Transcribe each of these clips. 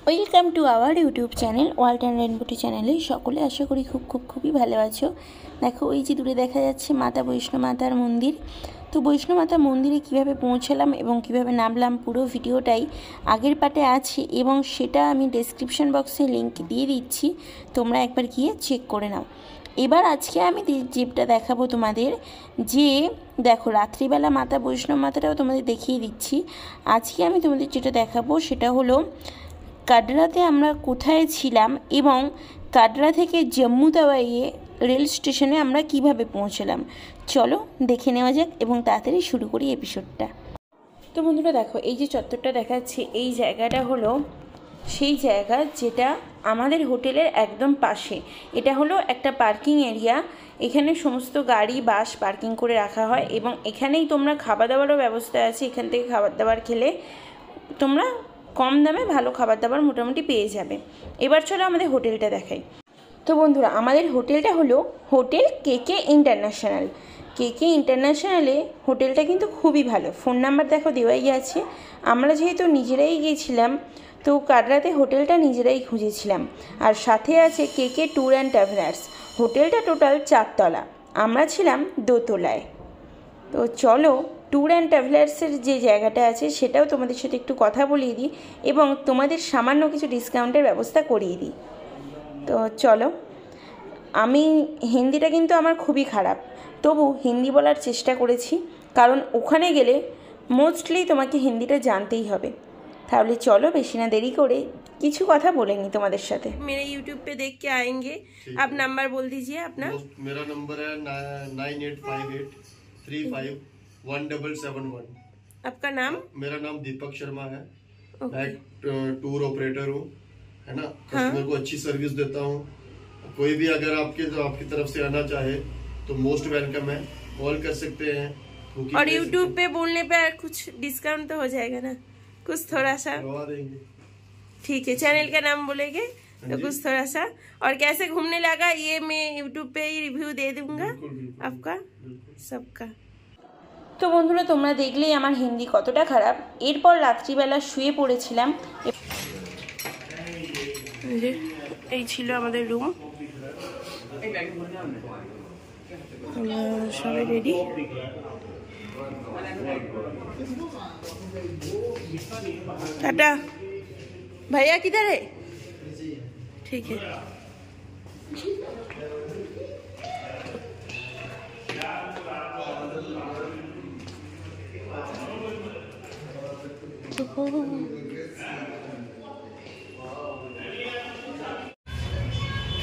Welcome to our YouTube channel world and rainbow চ্যানেলে সকলে আশা করি খুবই ভালো আছো। দেখো ওই যে দূরে দেখা যাচ্ছে মাতা বৈষ্ণো মাতার মন্দির। তো বৈষ্ণো মাতা মন্দিরে কিভাবে পৌঁছালাম এবং কিভাবে নামলাম পুরো ভিডিওটাই আগের পার্টে আছে এবং সেটা আমি ডেসক্রিপশন বক্সে লিংক দিয়ে দিচ্ছি, তোমরা একবার গিয়ে চেক করে নাও। এবার আজকে আমি যেটা দেখাবো তোমাদের, যে দেখো রাত্রিবেলা মাতা বৈষ্ণো মাতাটাও তোমাদের দেখিয়ে দিচ্ছি। আজকে আমি তোমাদের যেটা দেখাবো সেটা হলো কাটরাতে আমরা কোথায় ছিলাম এবং কাটরা থেকে জম্মু তাওয়াইয়ে রেল স্টেশনে আমরা কিভাবে পৌঁছলাম। চলো দেখে নেওয়া যাক এবং তাড়াতাড়ি শুরু করি এপিসোডটা। তো বন্ধুরা দেখো, এই যে চত্বরটা দেখাচ্ছি, এই জায়গাটা হলো সেই জায়গা যেটা আমাদের হোটেলের একদম পাশে। এটা হলো একটা পার্কিং এরিয়া, এখানে সমস্ত গাড়ি বাস পার্কিং করে রাখা হয় এবং এখানেই তোমরা খাওয়া দাওয়ারও ব্যবস্থা আছে। এখান থেকে খাবার দাবার খেলে তোমরা কম দামে ভালো খাবার দাবার মোটামুটি পেয়ে যাবে। এবার চলো আমাদের হোটেলটা দেখাই। তো বন্ধুরা, আমাদের হোটেলটা হলো হোটেল কেকে ইন্টারন্যাশনাল। কেকে ইন্টারন্যাশনালে হোটেলটা কিন্তু খুবই ভালো। ফোন নাম্বার দেখো দেওয়াই আছে। আমরা যেহেতু নিজেরাই গিয়েছিলাম তো কাটরাতে হোটেলটা নিজেরাই খুঁজেছিলাম। আর সাথে আছে কেকে ট্যুর অ্যান্ড ট্রাভেলার্স। হোটেলটা টোটাল 4 তলা, আমরা ছিলাম 2 তলায়। তো চলো ট্যুর অ্যান্ড ট্রাভেলার্সের যে জায়গাটা আছে সেটাও তোমাদের সাথে একটু কথা বলিয়ে দিই এবং তোমাদের সামান্য কিছু ডিসকাউন্টের ব্যবস্থা করিয়ে দিই। তো চলো, আমি হিন্দিটা কিন্তু আমার খুবই খারাপ, তবু হিন্দি বলার চেষ্টা করেছি, কারণ ওখানে গেলে মোস্টলি তোমাকে হিন্দিটা জানতেই হবে। তাহলে চলো বেশি না দেরি করে কিছু কথা বলে নিই তোমাদের সাথে। मेरे यूट्यूब पे देख के आएंगे, आप नंबर बोल दीजिए अपना। मेरा नंबर है 9858351771। आपका नाम? मेरा नाम दीपक शर्मा है। मैं टूर ऑपरेटर हूँ, है ना। कस्टमर को अच्छी सर्विस देता हूँ। कोई भी अगर आपकी तरफ से आना चाहे तो मोस्ट वेलकम है, कॉल कर सकते हैं। और यूट्यूब पे बोलने पे कुछ डिस्काउंट तो हो जाएगा ना, कुछ थोड़ा सा? देंगे। ठीक है, चैनल का नाम बोलेंगे तो कुछ थोड़ा सा। और कैसे घूमने लगा ये मैं यूट्यूब पे ही रिव्यू दे दूंगा आपका सबका। তো বন্ধুরা, তোমরা দেখলেই আমার হিন্দি কতটা খারাপ। এরপর রাত্রিবেলা শুয়ে পড়েছিলাম। এই ছিল আমাদের রুম, সবাই রেডি। टाटा भैया किधर है? ठीक है।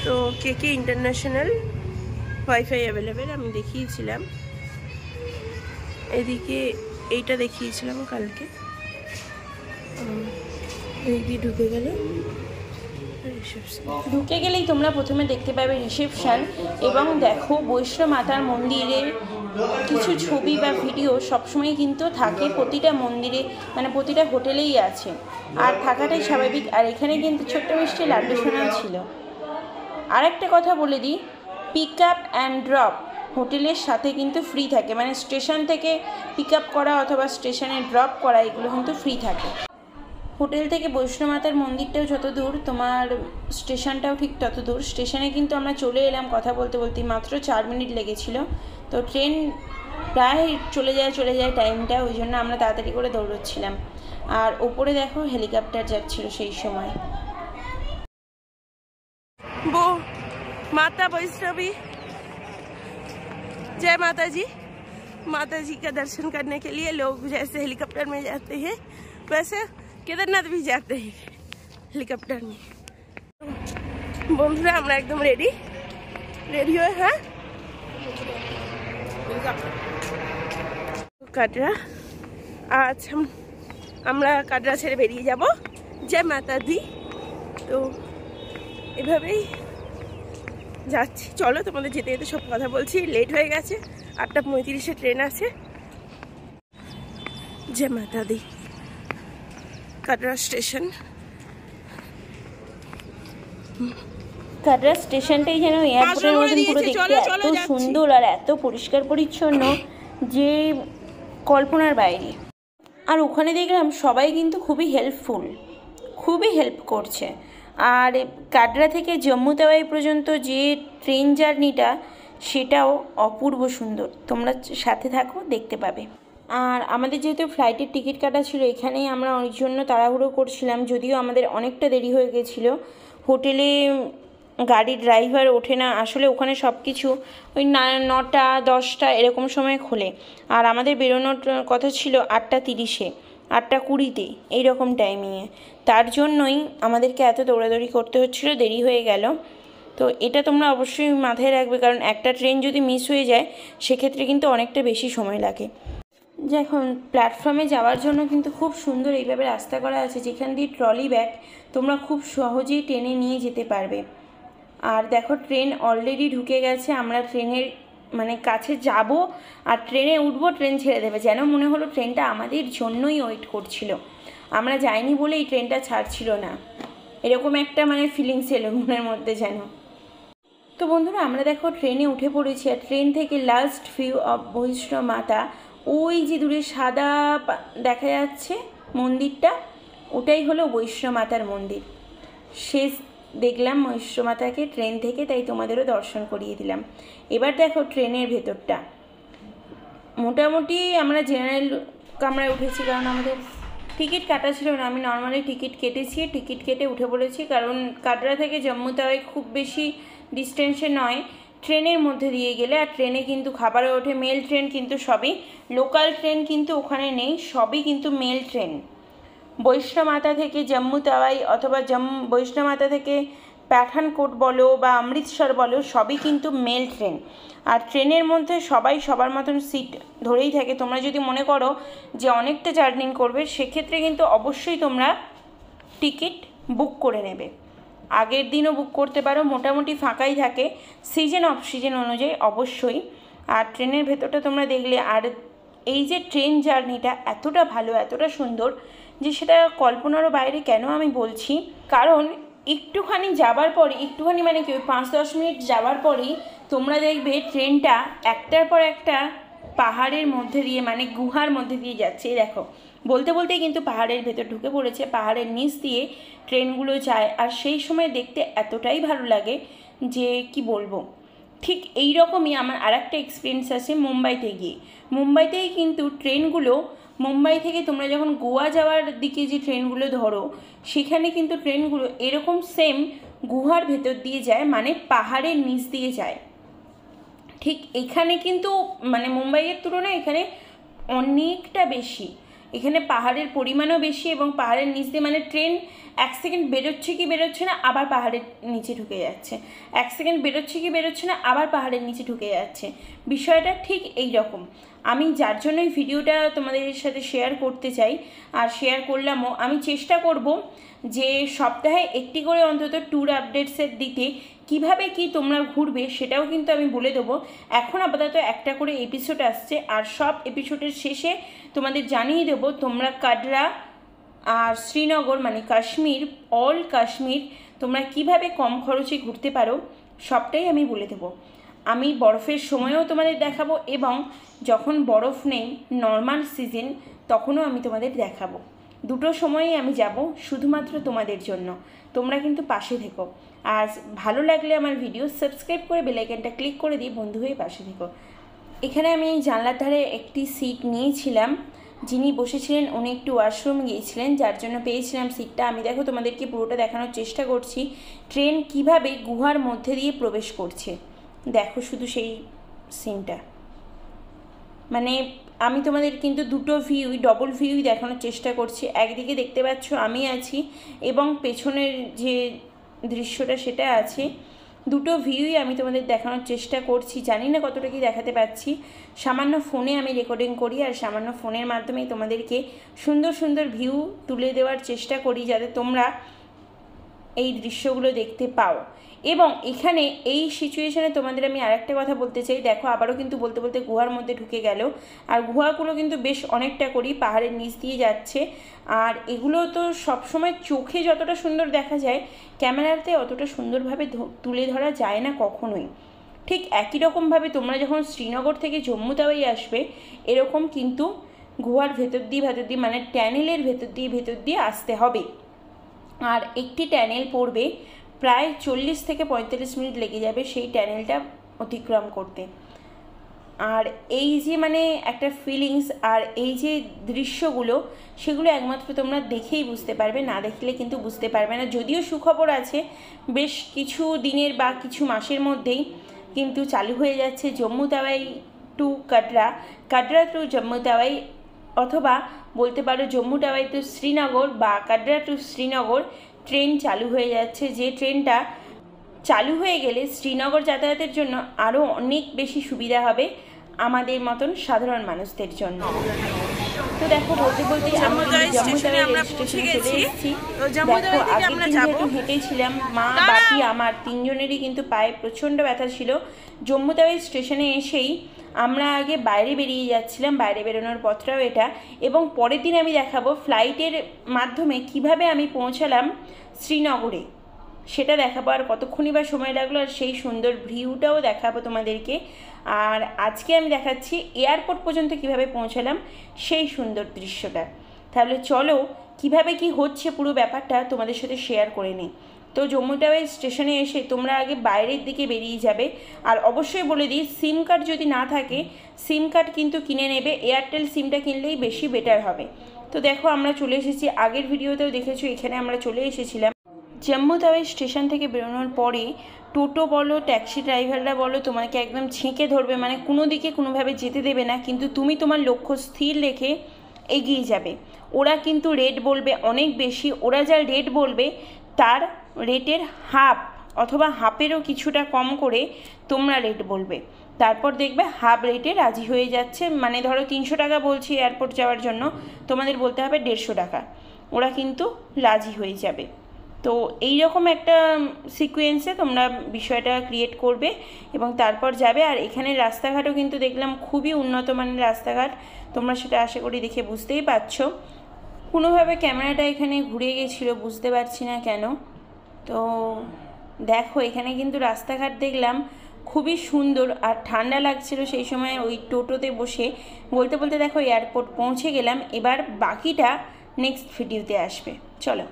তো কেকে ইন্টারন্যাশনাল ওয়াইফাই অ্যাভেলেবেল আমি দেখিয়েছিলাম। এদিকে এইটা দেখিয়েছিলাম কালকে। এদিকে ঢুকে গেলেই তোমরা প্রথমে দেখতে পাবে রিসেপশন এবং দেখো বৈষ্ণো মাতার মন্দিরের কিছু ছবি বা ভিডিও সবসময় কিন্তু থাকে প্রতিটা মন্দিরে, মানে প্রতিটা হোটেলেই আছে, আর থাকাটাই স্বাভাবিক। আর এখানে কিন্তু ছোট্ট মিষ্টি লাড্ডু সোনাও ছিল। আর একটা কথা বলে দিই, পিক আপ অ্যান্ড ড্রপ হোটেলের সাথে কিন্তু ফ্রি থাকে, মানে স্টেশন থেকে পিক আপ করা অথবা স্টেশনে ড্রপ করা এগুলো কিন্তু ফ্রি থাকে। হোটেল থেকে বৈষ্ণো মাতার মন্দিরটাও যত দূর, তোমার স্টেশনটাও ঠিক তত দূর। স্টেশনে কিন্তু আমরা চলে এলাম কথা বলতে বলতে, মাত্র 4 মিনিট লেগেছিল। তো ট্রেন প্রায় চলে যায় টাইমটা, ওই জন্য আমরা তাড়াতাড়ি করে দৌড়চ্ছিলাম। আর ওপরে দেখো হেলিকপ্টার যাচ্ছিল সেই সময়। वो माता वैष्णवी, जय माता जी। माता जी का दर्शन करने के लिए लोग जैसे हेलीकॉप्टर में जाते हैं वैसे केदारनाथ भी जाते हैं हेलीकॉप्टर में। বন্ধুরা আমরা একদম রেডি হয়ে, হ্যাঁ কাটরা। আজ আমরা কাটরা ছেড়ে বেরিয়ে যাব, জয় মাতা দি। তো এভাবেই যাচ্ছি। চলো তোমাদের যেতে যেতে সব কথা বলছি। লেট হয়ে গেছে, 8:35 ট্রেন আছে। জয় মাতা দি। কাটরা স্টেশন, কাটরা স্টেশনটাই যেন এয়ারপোর্টের মতন পুরো দেখতে এত সুন্দর আর এত পরিষ্কার পরিচ্ছন্ন যে কল্পনার বাইরে। আর ওখানে দেখলাম সবাই কিন্তু খুবই হেল্পফুল, খুবই হেল্প করছে। আর কাটরা থেকে জম্মু তাওয়াই পর্যন্ত যে ট্রেন জার্নিটা সেটাও অপূর্ব সুন্দর, তোমরা সাথে থাকো দেখতে পাবে। আর আমাদের যেহেতু ফ্লাইটের টিকিট কাটা ছিল, এখানেই আমরা ওই জন্য তাড়াহুড়ো করছিলাম, যদিও আমাদের অনেকটা দেরি হয়ে গেছিলো। হোটেলে গাড়ির ড্রাইভার ওঠে না, আসলে ওখানে সব কিছু ওই 9টা 10টা এরকম সময় খোলে, আর আমাদের বেরোনোর কথা ছিল 8:30-এ, 8:20-তে এইরকম টাইমিংয়ে। তার জন্যই আমাদেরকে এত দৌড়াদৌড়ি করতে হচ্ছিলো, দেরি হয়ে গেল। তো এটা তোমরা অবশ্যই মাথায় রাখবে, কারণ একটা ট্রেন যদি মিস হয়ে যায় সেক্ষেত্রে কিন্তু অনেকটা বেশি সময় লাগে। যখন প্ল্যাটফর্মে যাওয়ার জন্য কিন্তু খুব সুন্দর এইভাবে রাস্তা করা আছে, যেখান দিয়ে ট্রলি ব্যাগ তোমরা খুব সহজেই টেনে নিয়ে যেতে পারবে। আর দেখো ট্রেন অলরেডি ঢুকে গেছে, আমরা ট্রেনের মানে কাছে যাব আর ট্রেনে উঠবো, ট্রেন ছেড়ে দেবে, যেন মনে হলো ট্রেনটা আমাদের জন্যই ওয়েট করছিল, আমরা যাইনি বলে এই ট্রেনটা ছাড়ছিল না, এরকম একটা মানে ফিলিংস এলো মনের মধ্যে যেন। তো বন্ধুরা আমরা দেখো ট্রেনে উঠে পড়েছি, আর ট্রেন থেকে লাস্ট ভিউ অফ বৈষ্ণো মাতা, ওই যে দূরে সাদা দেখা যাচ্ছে মন্দিরটা, ওটাই হলো বৈষ্ণো মাতার মন্দির। শেষ দেখলাম বৈষ্ণো মাতাকে ট্রেন থেকে, তাই তোমাদেরও দর্শন করিয়ে দিলাম। এবার দেখো ট্রেনের ভেতরটা, মোটামুটি আমরা জেনারেল কামরায় উঠেছি, কারণ আমাদের টিকিট কাটা ছিল না, আমি নর্মালি টিকিট কেটেছি, টিকিট কেটে উঠে পড়েছি, কারণ কাটরা থেকে জম্মু তাওয়াই খুব বেশি ডিস্টেন্সে নয় ট্রেনের মধ্যে দিয়ে গেলে। আর ট্রেনে কিন্তু খাবারও ওঠে, মেল ট্রেন কিন্তু সবই, লোকাল ট্রেন কিন্তু ওখানে নেই, সবই কিন্তু মেল ট্রেন। বৈষ্ণো মাতা থেকে জম্মু তাওয়াই অথবা বৈষ্ণো মাতা থেকে পাঠানকোট বলো বা অমৃতসর বলো, সবই কিন্তু মেল ট্রেন। আর ট্রেনের মধ্যে সবাই সবার মতন সিট ধরেই থাকে। তোমরা যদি মনে করো যে অনেকটা জার্নি করবে, সেক্ষেত্রে কিন্তু অবশ্যই তোমরা টিকিট বুক করে নেবে, আগের দিনও বুক করতে পারো, মোটামুটি ফাঁকাই থাকে সিজন অফ সিজন অনুযায়ী অবশ্যই। আর ট্রেনের ভেতরটা তোমরা দেখলে, আর এই যে ট্রেন জার্নিটা এতটা ভালো এতটা সুন্দর যে সেটা কল্পনারও বাইরে। কেন আমি বলছি, কারণ একটুখানি যাবার পরে, একটুখানি মানে কি 5-10 মিনিট যাওয়ার পরেই তোমরা দেখবে ট্রেনটা একটার পর একটা পাহাড়ের মধ্যে দিয়ে মানে গুহার মধ্যে দিয়ে যাচ্ছে। দেখো বলতে বলতেই কিন্তু পাহাড়ের ভেতর ঢুকে পড়েছে, পাহাড়ের নিচ দিয়ে ট্রেনগুলো যায়, আর সেই সময় দেখতে এতটাই ভালো লাগে যে কি বলবো। ঠিক এই রকমই আমার আরেকটা এক্সপিরিয়েন্স আছে মুম্বাইতে গিয়ে। মুম্বাইতেই কিন্তু ট্রেনগুলো, মুম্বাই থেকে তোমরা যখন গোয়া যাওয়ার দিকে যে ট্রেনগুলো ধরো, সেখানে কিন্তু ট্রেনগুলো এরকম সেম গুহার ভেতর দিয়ে যায়, মানে পাহাড়ের নিচ দিয়ে যায়। ঠিক এখানে কিন্তু মানে মুম্বাইয়ের তুলনায় এখানে অনেকটা বেশি, এখানে পাহাড়ের পরিমাণও বেশি, এবং পাহাড়ের নিচ দিয়ে মানে ট্রেন 1 সেকেন্ড বেরোচ্ছে কি বেরোচ্ছে না, আবার পাহাড়ের নিচে ঢুকে যাচ্ছে, 1 সেকেন্ড বেরোচ্ছে কি বেরোচ্ছে না, আবার পাহাড়ের নিচে ঢুকে যাচ্ছে। বিষয়টা ঠিক এই রকম। আমি যার জন্যই ভিডিওটা তোমাদের সাথে শেয়ার করতে চাই, আর শেয়ার করলামও। আমি চেষ্টা করব যে সপ্তাহে একটি করে অন্তত ট্যুর আপডেটসের দিতে, কিভাবে কি তোমরা ঘুরবে সেটাও কিন্তু আমি বলে দেবো। এখন আপাতত একটা করে এপিসোড আসছে, আর সব এপিসোডের শেষে তোমাদের জানিয়ে দেবো তোমরা কাটরা আর শ্রীনগর মানে কাশ্মীর, অল কাশ্মীর তোমরা কিভাবে কম খরচে ঘুরতে পারো, সবটাই আমি বলে দেবো। আমি বরফের সময়ও তোমাদের দেখাবো, এবং যখন বরফ নেই নর্মাল সিজন তখনও আমি তোমাদের দেখাবো। দুটো সময়ই আমি যাব শুধুমাত্র তোমাদের জন্য। তোমরা কিন্তু পাশে থেকো, আর ভালো লাগলে আমার ভিডিও সাবস্ক্রাইব করে বেল আইকনটা ক্লিক করে দিয়ে বন্ধু হয়ে পাশে থেকো। এখানে আমি জানলার ধারে একটি সিট নিয়েছিলাম, যিনি বসেছিলেন উনি একটু ওয়াশরুম গিয়েছিলেন, যার জন্য পেয়েছিলাম সিটটা। আমি দেখো তোমাদেরকে পুরোটা দেখানোর চেষ্টা করছি, ট্রেন কিভাবে গুহার মধ্যে দিয়ে প্রবেশ করছে। দেখো শুধু সেই সিনটা, মানে আমি তোমাদের কিন্তু দুটো ভিউই, ডবল ভিউই দেখানোর চেষ্টা করছি। একদিকে দেখতে পাচ্ছ আমি আছি, এবং পেছনের যে দৃশ্যটা সেটা আছে, দুটো ভিউই আমি তোমাদের দেখানোর চেষ্টা করছি। জানি না কতটা কি দেখাতে পাচ্ছি, সামান্য ফোনে আমি রেকর্ডিং করি, আর সামান্য ফোনের মাধ্যমেই তোমাদেরকে সুন্দর সুন্দর ভিউ তুলে দেওয়ার চেষ্টা করি, যাতে তোমরা এই দৃশ্যগুলো দেখতে পাও। এবং এখানে এই সিচুয়েশনে তোমাদের আমি আরেকটা কথা বলতে চাই, দেখো আবারও কিন্তু বলতে বলতে গুহার মধ্যে ঢুকে গেল, আর গুহাগুলো কিন্তু বেশ অনেকটা করেই পাহাড়ের নিচ দিয়ে যাচ্ছে। আর এগুলো তো সবসময় চোখে যতটা সুন্দর দেখা যায়, ক্যামেরাতে অতটা সুন্দরভাবে তুলে ধরা যায় না কখনোই। ঠিক একই রকমভাবে তোমরা যখন শ্রীনগর থেকে জম্মু তাওয়াই আসবে, এরকম কিন্তু গুহার ভেতর দিয়ে মানে ট্যানেলের ভেতর দিয়ে আসতে হবে। আর একটি টানেল পড়বে প্রায় 40 থেকে 45 মিনিট লেগে যাবে সেই টানেলটা অতিক্রম করতে। আর এই যে মানে একটা ফিলিংস আর এই যে দৃশ্যগুলো, সেগুলো একমাত্র তোমরা দেখেই বুঝতে পারবে, না দেখলে কিন্তু বুঝতে পারবে না। যদিও সুখবর আছে, বেশ কিছু দিনের বা কিছু মাসের মধ্যেই কিন্তু চালু হয়ে যাচ্ছে জম্মু তাওয়াই টু কাটরা, কাটরা টু জম্মু তাওয়াই, অথবা বলতে পারো জম্মু তাওয়াই টু শ্রীনগর বা কাটরা টু শ্রীনগর ট্রেন চালু হয়ে যাচ্ছে। যে ট্রেনটা চালু হয়ে গেলে শ্রীনগর যাতায়াতের জন্য আরও অনেক বেশি সুবিধা হবে আমাদের মতন সাধারণ মানুষদের জন্য। তো দেখো বলতে বলতে জম্মু তাওয়াই স্টেশনে চলে এসেছি। দেখো আগের দিন যেহেতু হেঁটেছিলাম, মা বাপি আমার তিনজনেরই কিন্তু পায়ে প্রচণ্ড ব্যথা ছিল। জম্মু তাওয়াই স্টেশনে এসেই আমরা আগে বাইরে বেরিয়ে যাচ্ছিলাম, বাইরে বেরোনোর পথটাও এটা, এবং পরের দিন আমি দেখাবো ফ্লাইটের মাধ্যমে কিভাবে আমি পৌঁছালাম শ্রীনগরে, সেটা দেখাবো। আর কতক্ষণই বা সময় লাগলো, আর সেই সুন্দর ভিউটাও দেখাবো তোমাদেরকে। আর আজকে আমি দেখাচ্ছি এয়ারপোর্ট পর্যন্ত কিভাবে পৌঁছালাম সেই সুন্দর দৃশ্যটা। তাহলে চলো কিভাবে কি হচ্ছে পুরো ব্যাপারটা তোমাদের সাথে শেয়ার করে নিই। তো জম্মু তাওয়াই স্টেশনে এসে তোমরা আগে বাইরের দিকে বেরিয়ে যাবে। আর অবশ্যই বলে দিই, সিম কার্ড যদি না থাকে সিম কার্ড কিন্তু কিনে নেবে, এয়ারটেল সিমটা কিনলেই বেশি বেটার হবে। তো দেখো আমরা চলে এসেছি, আগের ভিডিওতেও দেখেছো এখানে আমরা চলে এসেছিলাম। জম্মু তাওয়াই স্টেশন থেকে বেরোনোর পরে টোটো বলো, ট্যাক্সি ড্রাইভাররা বলো, তোমাকে একদম ছেঁকে ধরবে, মানে কোনো দিকে কোনোভাবে যেতে দেবে না, কিন্তু তুমি তোমার লক্ষ্য স্থির রেখে এগিয়ে যাবে। ওরা কিন্তু রেট বলবে অনেক বেশি, ওরা যা রেট বলবে তার রেটের হাফ অথবা হাফেরও কিছুটা কম করে তোমরা রেট বলবে। তারপর দেখবে হাফ রেটে রাজি হয়ে যাচ্ছে, মানে ধরো 300 টাকা বলছি এয়ারপোর্ট যাওয়ার জন্য, তোমাদের বলতে হবে 150 টাকা, ওরা কিন্তু রাজি হয়ে যাবে। তো এই রকম একটা সিকোয়েন্সে তোমরা বিষয়টা ক্রিয়েট করবে এবং তারপর যাবে। আর এখানে রাস্তাঘাটও কিন্তু দেখলাম খুবই উন্নত মানের রাস্তাঘাট, তোমরা সেটা আশা করি দেখে বুঝতেই পারছো। কোনোভাবে ক্যামেরাটা এখানে ঘুরে গেছিলো, বুঝতে পারছি না কেন। তো দেখো এখানে কিন্তু রাস্তাঘাট দেখলাম খুবই সুন্দর, আর ঠান্ডা লাগছিল সেই সময় ওই টোটোতে বসে। বলতে বলতে দেখো এয়ারপোর্ট পৌঁছে গেলাম। এবার বাকিটা নেক্সট ভিডিওতে আসবে, চলো।